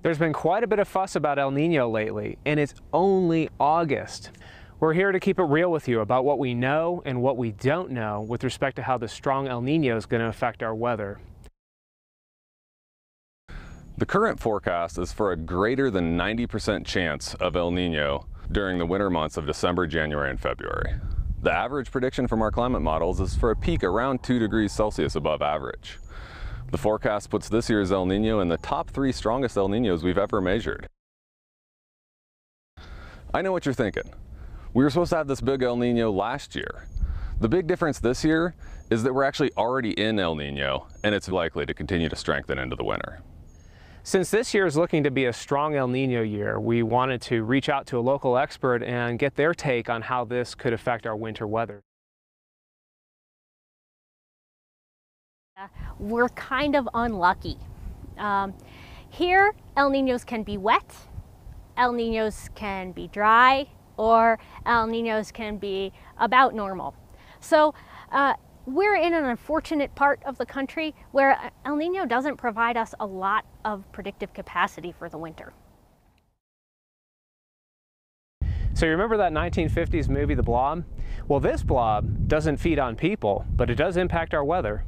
There's been quite a bit of fuss about El Nino lately, and it's only August. We're here to keep it real with you about what we know and what we don't know with respect to how the strong El Nino is going to affect our weather. The current forecast is for a greater than 90% chance of El Nino during the winter months of December, January, and February. The average prediction from our climate models is for a peak around 2 degrees Celsius above average. The forecast puts this year's El Nino in the top 3 strongest El Ninos we've ever measured. I know what you're thinking. We were supposed to have this big El Nino last year. The big difference this year is that we're actually already in El Nino, and it's likely to continue to strengthen into the winter. Since this year is looking to be a strong El Nino year, we wanted to reach out to a local expert and get their take on how this could affect our winter weather. We're kind of unlucky. Here, El Ninos can be wet, El Ninos can be dry, or El Ninos can be about normal. So we're in an unfortunate part of the country where El Nino doesn't provide us a lot of predictive capacity for the winter. So you remember that 1950s movie, The Blob? Well, this blob doesn't feed on people, but it does impact our weather.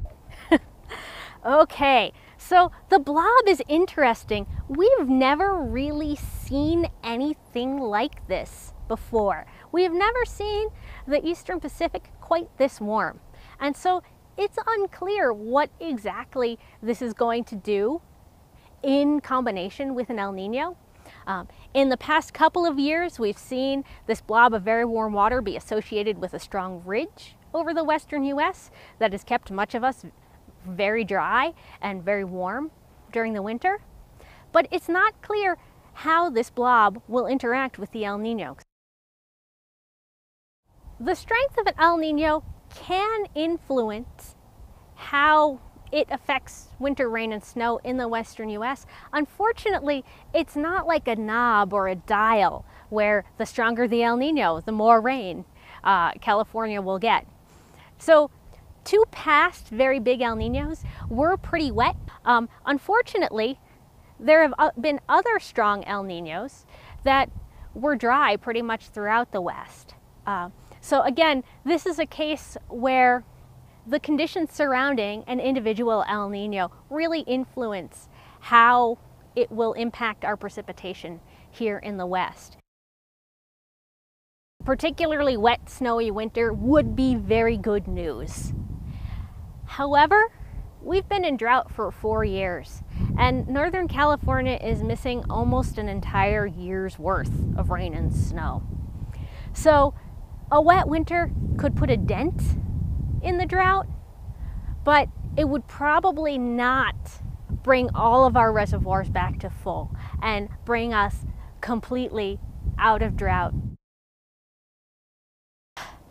Okay, so the blob is interesting. We've never really seen anything like this before. We have never seen the Eastern Pacific quite this warm. And so it's unclear what exactly this is going to do in combination with an El Nino. In the past couple of years, we've seen this blob of very warm water be associated with a strong ridge over the western US that has kept much of us very dry and very warm during the winter. But it's not clear how this blob will interact with the El Nino. The strength of an El Nino can influence how it affects winter rain and snow in the western US. Unfortunately, it's not like a knob or a dial where the stronger the El Nino, the more rain California will get. So 2 past very big El Ninos were pretty wet. Unfortunately, there have been other strong El Ninos that were dry pretty much throughout the West. So again, this is a case where the conditions surrounding an individual El Nino really influence how it will impact our precipitation here in the West. Particularly wet, snowy winter would be very good news. However, we've been in drought for 4 years, and Northern California is missing almost an entire year's worth of rain and snow. So a wet winter could put a dent in the drought, but it would probably not bring all of our reservoirs back to full and bring us completely out of drought.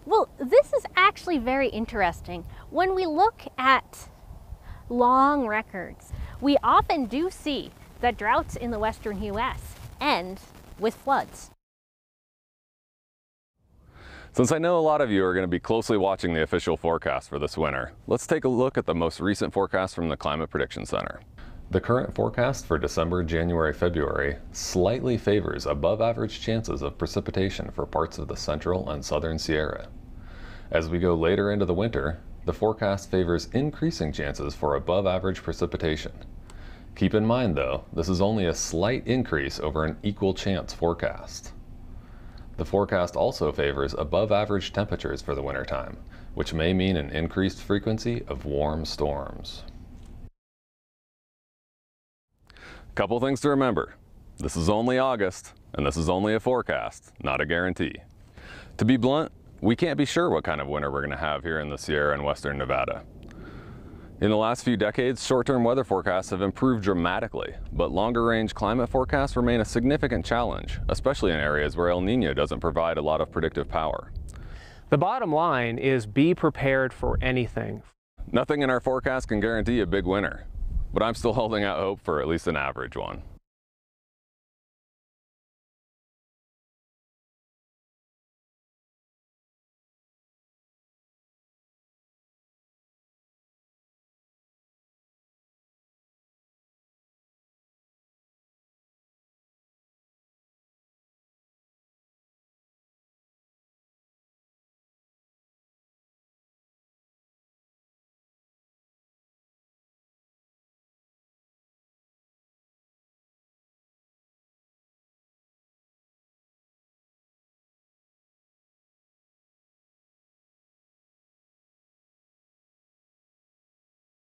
Well, this is actually very interesting. When we look at long records, we often do see that droughts in the western US end with floods. Since I know a lot of you are going to be closely watching the official forecast for this winter, let's take a look at the most recent forecast from the Climate Prediction Center. The current forecast for December, January, February slightly favors above average chances of precipitation for parts of the central and southern Sierra. As we go later into the winter, the forecast favors increasing chances for above average precipitation. Keep in mind though, this is only a slight increase over an equal chance forecast. The forecast also favors above average temperatures for the wintertime, which may mean an increased frequency of warm storms. Couple things to remember. This is only August, and this is only a forecast, not a guarantee. To be blunt, we can't be sure what kind of winter we're going to have here in the Sierra and western Nevada. In the last few decades, short-term weather forecasts have improved dramatically, but longer-range climate forecasts remain a significant challenge, especially in areas where El Nino doesn't provide a lot of predictive power. The bottom line is be prepared for anything. Nothing in our forecast can guarantee a big winter, but I'm still holding out hope for at least an average one.